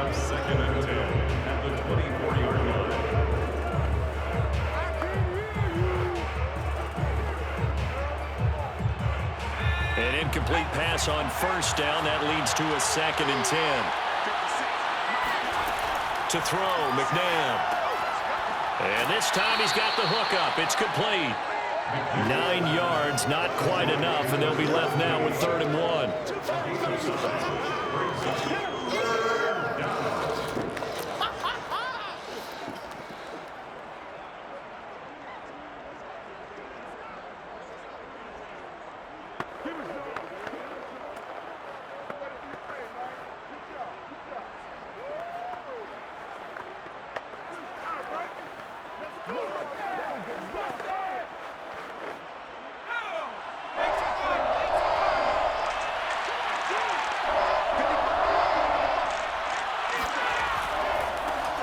up 2nd and 10 at the 24-yard line. An incomplete pass on 1st down. That leads to a 2nd and 10. To throw, McNabb. And this time he's got the hook up. It's complete. 9 yards, not quite enough, and they'll be left now with 3rd and 1.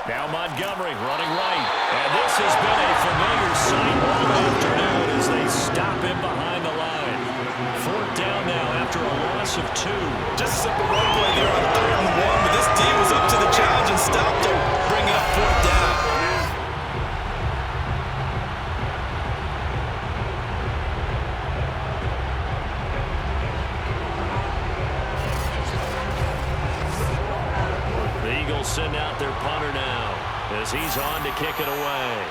Now Montgomery running right. And this has been a familiar sight all afternoon as they stop him behind the line. 4th down now after a loss of 2. Just a simple run play there on 3rd and 1, but this D was up to the challenge and stopped him, bringing up 4th down. The Eagles send out their punter now as he's on to kick it away.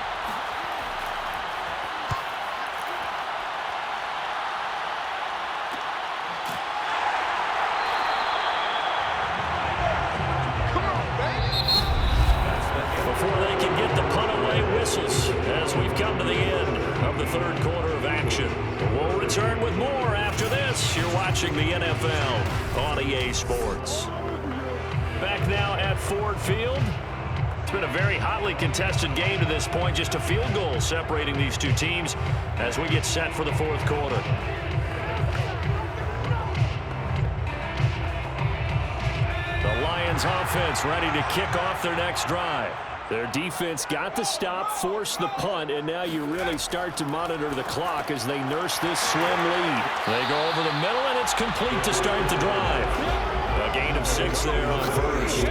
Before they can get the punt away, whistles as we've come to the end of the 3rd quarter of action. We'll return with more after this. You're watching the NFL on EA Sports. Back now at Ford Field. It's been a very hotly contested game to this point. Just a field goal separating these two teams as we get set for the 4th quarter. The Lions offense ready to kick off their next drive. Their defense got the stop, forced the punt, and now you really start to monitor the clock as they nurse this slim lead. They go over the middle, and it's complete to start the drive. A gain of 6 there on 1st.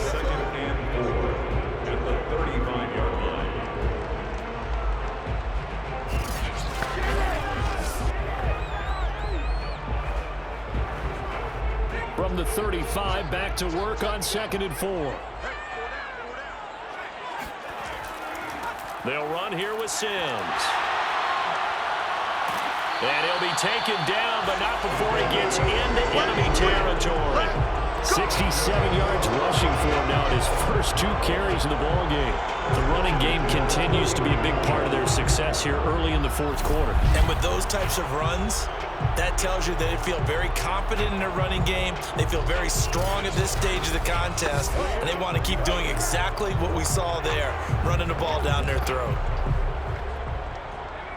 2nd and 4 at the 35-yard line. From the 35, back to work on 2nd and 4. They'll run here with Sims. And he'll be taken down, but not before he gets into enemy territory. 67 yards rushing for him now in his first 2 carries in the ballgame. The running game continues to be a big part of their success here early in the 4th quarter. And with those types of runs, that tells you that they feel very confident in their running game. They feel very strong at this stage of the contest, and they want to keep doing exactly what we saw there, running the ball down their throat.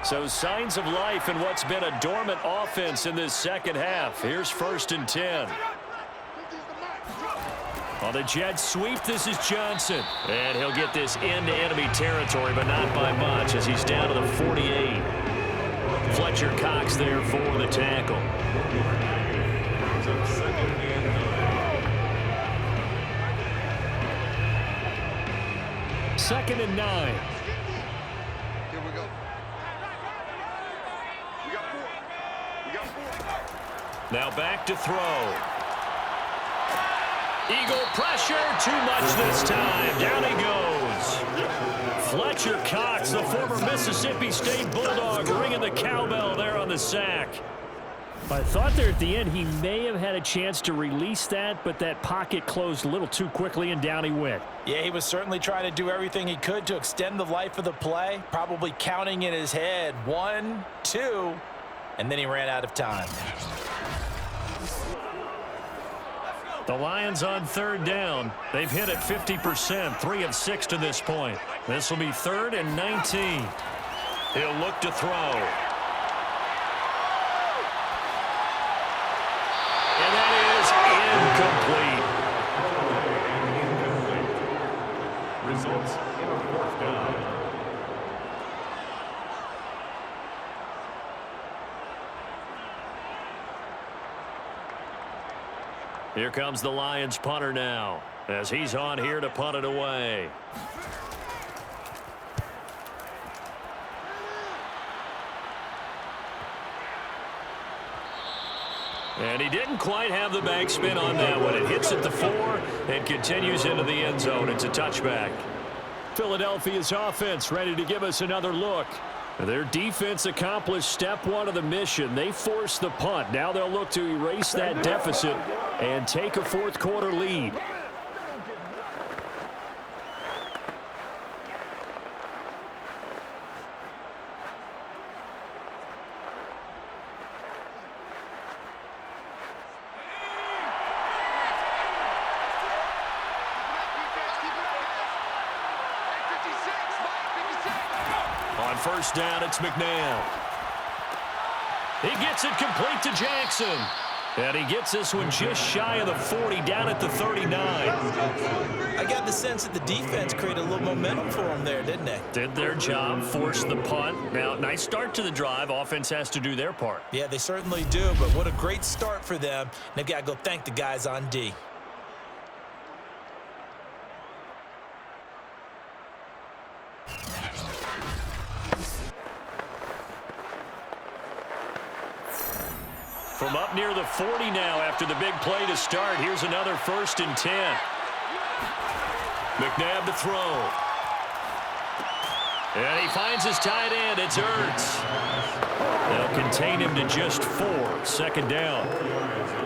So signs of life in what's been a dormant offense in this 2nd half. Here's 1st and 10. On the jet sweep, this is Johnson. And he'll get this into enemy territory, but not by much as he's down to the 48. Fletcher Cox there for the tackle. 2nd and 9. 2nd and 9. Here we go. We got 4. We got 4. Now back to throw. Eagle pressure, too much this time. Down he goes. Fletcher Cox, the former Mississippi State Bulldog, ringing the cowbell there on the sack. I thought there at the end he may have had a chance to release that, but that pocket closed a little too quickly, and down he went. Yeah, he was certainly trying to do everything he could to extend the life of the play, probably counting in his head 1, 2, and then he ran out of time. The Lions on 3rd down. They've hit it 50%, 3 of 6 to this point. This will be 3rd and 19. He'll look to throw. And that is incomplete. Results in a 4th down. Here comes the Lions punter now, as he's on here to punt it away. And he didn't quite have the backspin on that one. It hits at the 4 and continues into the end zone. It's a touchback. Philadelphia's offense ready to give us another look. Their defense accomplished step 1 of the mission. They forced the punt. Now they'll look to erase that deficit and take a fourth quarter lead. On first down, it's McNabb. He gets it complete to Jackson. And he gets this one just shy of the 40, down at the 39. I got the sense that the defense created a little momentum for them there, didn't they? Did their job, forced the punt. Now, nice start to the drive. Offense has to do their part. Yeah, they certainly do, but what a great start for them. They've got to go thank the guys on D. From up near the 40 now after the big play to start. Here's another 1st and 10. McNabb to throw. And he finds his tight end. It's Ertz. They'll contain him to just 4. 2nd down.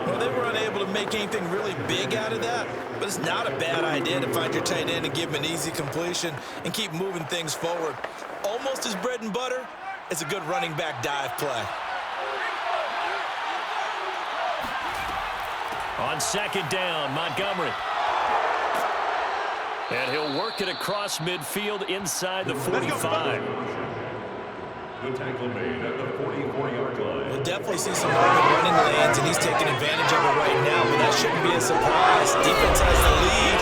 Well, they were unable to make anything really big out of that, but it's not a bad idea to find your tight end and give him an easy completion and keep moving things forward. Almost his bread and butter is a good running back dive play. On 2nd down, Montgomery. And he'll work it across midfield inside the 45. The tackle made at the 44-yard line. We'll definitely see some open running lanes, and he's taking advantage of it right now, but that shouldn't be a surprise. Defense has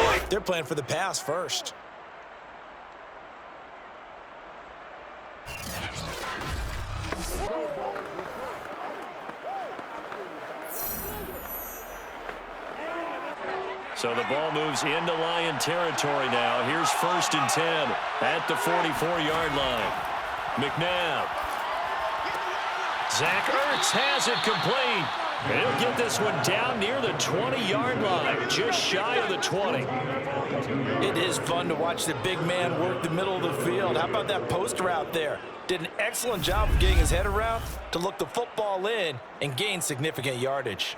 the lead. They're playing for the pass first. So the ball moves into Lion territory now. Here's 1st and 10 at the 44-yard line. McNabb. Zach Ertz has it complete. And he'll get this one down near the 20-yard line, just shy of the 20. It is fun to watch the big man work the middle of the field. How about that post route there? Did an excellent job of getting his head around to look the football in and gain significant yardage.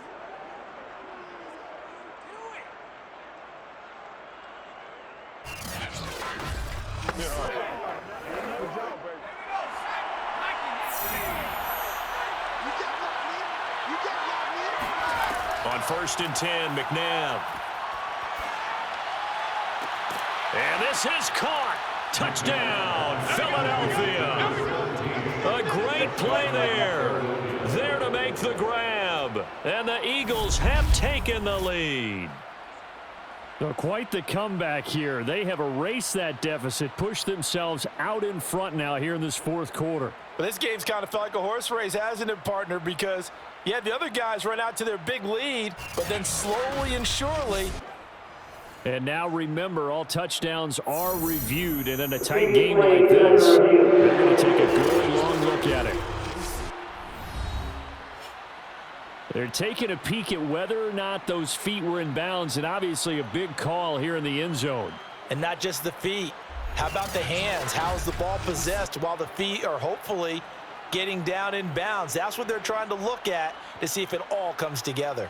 On 1st and 10, McNabb. And this is caught. Touchdown, Philadelphia. A great play there. There to make the grab. And the Eagles have taken the lead. So quite the comeback here. They have erased that deficit, pushed themselves out in front now here in this 4th quarter. But this game's kind of felt like a horse race, hasn't it, partner? Because, yeah, the other guys run out to their big lead, but then slowly and surely. And now remember, all touchdowns are reviewed, and in a tight game like this, they're going to take a good long look at it. They're taking a peek at whether or not those feet were in bounds, and obviously a big call here in the end zone. And not just the feet. How about the hands? How's the ball possessed while the feet are hopefully getting down in bounds? That's what they're trying to look at to see if it all comes together.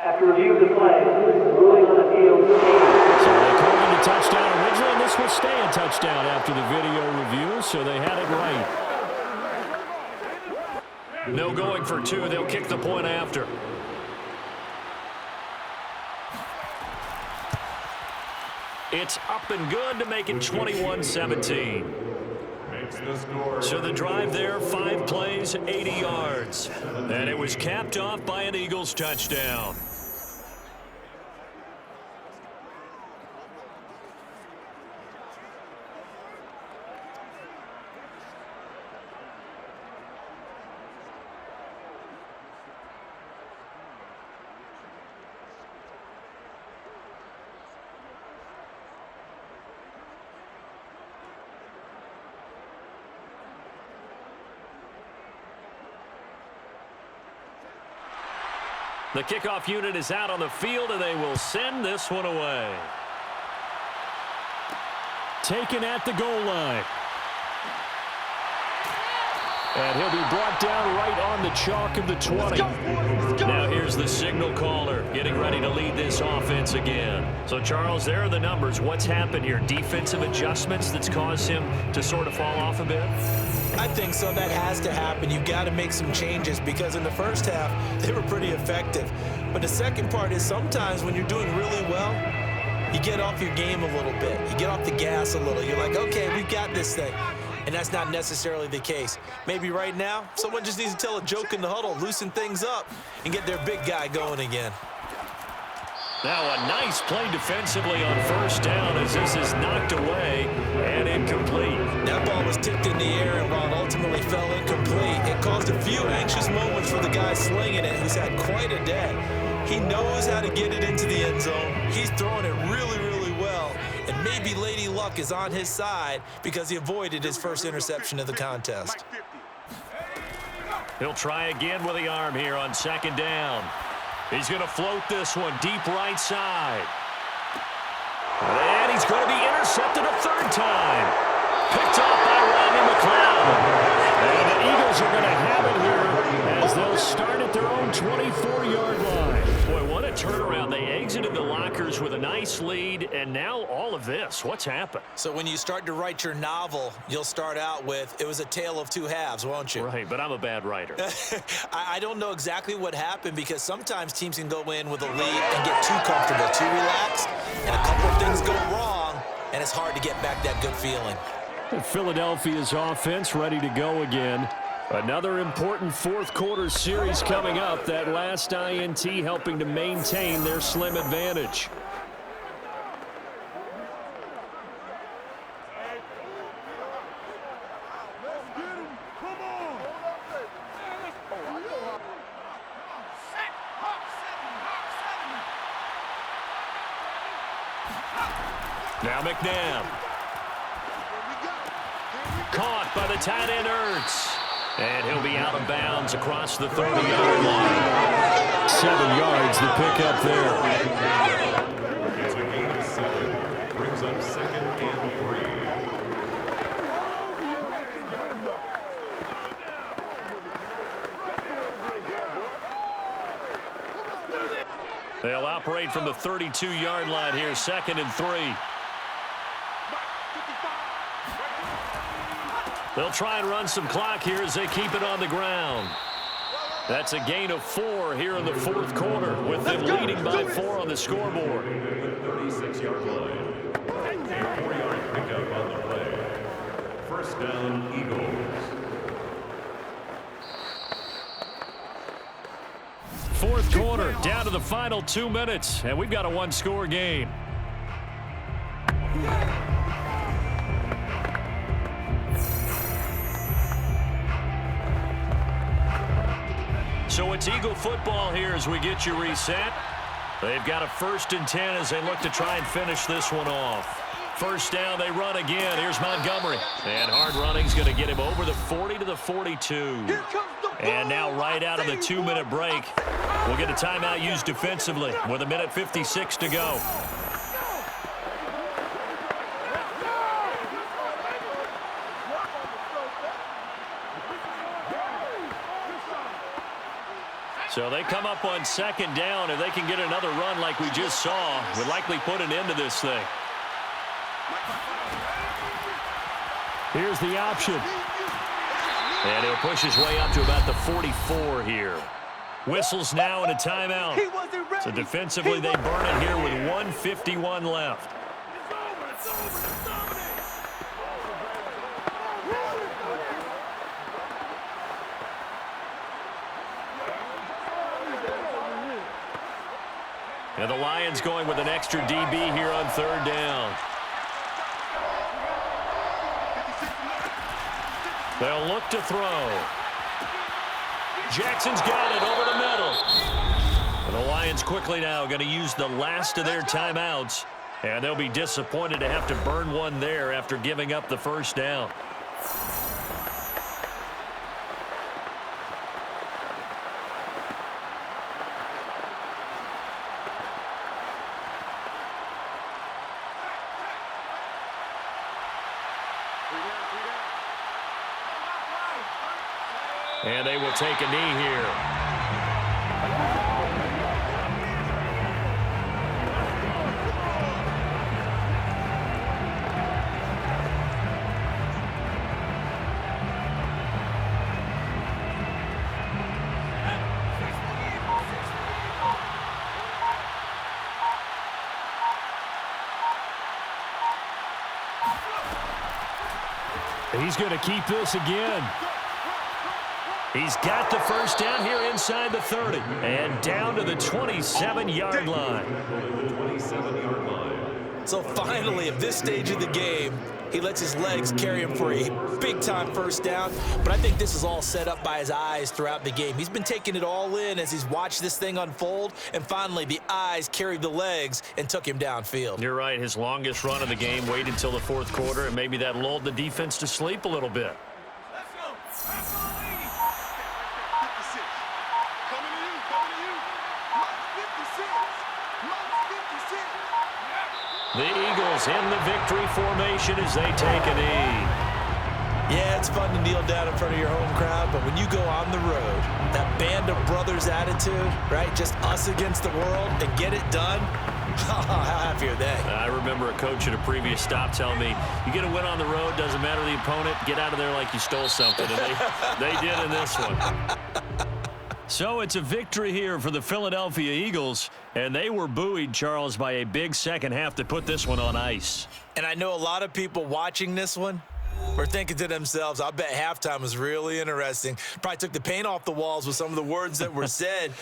After review of the play, ruling on the field. So they called it a touchdown originally, and this will stay a touchdown after the video review, so they had it right. No going for 2. They'll kick the point after. It's up and good to make it 21-17. So the drive there, 5 plays, 80 yards. And it was capped off by an Eagles touchdown. The kickoff unit is out on the field, and they will send this one away. Taken at the goal line. And he'll be brought down right on the chalk of the 20. Now here's the signal caller getting ready to lead this offense again. So, Charles, there are the numbers. What's happened here? Defensive adjustments that's caused him to sort of fall off a bit? I think so. That has to happen. You've got to make some changes because in the first half, they were pretty effective. But the second part is sometimes when you're doing really well, you get off your game a little bit. You get off the gas a little. You're like, okay, we've got this thing. And that's not necessarily the case. Maybe right now, someone just needs to tell a joke in the huddle, loosen things up, and get their big guy going again. Now a nice play defensively on first down as this is knocked away and incomplete. That ball was tipped in the air, and while it ultimately fell incomplete, it caused a few anxious moments for the guy slinging it, who's had quite a day. He knows how to get it into the end zone. He's throwing it really, really well. And maybe Lady Luck is on his side because he avoided his first interception of the contest. He'll try again with the arm here on second down. He's going to float this one deep right side. And he's going to be intercepted a third time. Picked off by Rodney McNabb. And the Eagles are going to have it here as they'll start at their own 24-yard line. Boy, what a turnaround. They exited the lockers with a nice lead, and now all of this. What's happened? So when you start to write your novel, you'll start out with, it was a tale of two halves, won't you? Right, but I'm a bad writer. I don't know exactly what happened because sometimes teams can go in with a lead and get too comfortable, too relaxed, and a couple of things go wrong, and it's hard to get back that good feeling. Philadelphia's offense ready to go again. Another important fourth quarter series coming up. That last INT helping to maintain their slim advantage. Now McNabb. Caught by the tight end Ertz. And he'll be out of bounds across the 30-yard line. 7 yards the pickup there. It's a gain of 7. Brings up second and 3. They'll operate from the 32-yard line here, second and 3. They'll try and run some clock here as they keep it on the ground. That's a gain of 4 here in the fourth quarter with them leading by 4 on the scoreboard. 36-yard line. A 4-yard pickup on the play. First down, Eagles. Fourth quarter, down to the final 2 minutes, and we've got a one-score game. So it's Eagle football here as we get you reset. They've got a 1st and 10 as they look to try and finish this one off. First down, they run again. Here's Montgomery. And hard running's going to get him over the 40 to the 42. And now right out of the 2-minute break, we'll get a timeout used defensively with 1:56 to go. So they come up on second down. If they can get another run like we just saw, would likely put an end to this thing. Here's the option. And he'll push his way up to about the 44 here. Whistles now and a timeout. So defensively they burn it here with 1:51 left. And the Lions going with an extra DB here on third down. They'll look to throw. Jackson's got it over the middle. And the Lions quickly now going to use the last of their timeouts. And they'll be disappointed to have to burn one there after giving up the first down. And they will take a knee here. He's going to keep this again. He's got the first down here inside the 30 and down to the 27-yard line. So finally, at this stage of the game, he lets his legs carry him for a big-time first down. But I think this is all set up by his eyes throughout the game. He's been taking it all in as he's watched this thing unfold. And finally, the eyes carried the legs and took him downfield. You're right. His longest run of the game waited until the fourth quarter, and maybe that lulled the defense to sleep a little bit. The Eagles in the victory formation as they take a knee. Yeah, it's fun to kneel down in front of your home crowd, but when you go on the road, that band of brothers attitude, right, just us against the world, and get it done, how happy are they? I remember a coach at a previous stop telling me, you get a win on the road, doesn't matter the opponent, get out of there like you stole something, and they did in this one. So it's a victory here for the Philadelphia Eagles, and they were buoyed, Charles, by a big second half to put this one on ice. And I know a lot of people watching this one were thinking to themselves, I bet halftime was really interesting. Probably took the paint off the walls with some of the words that were said.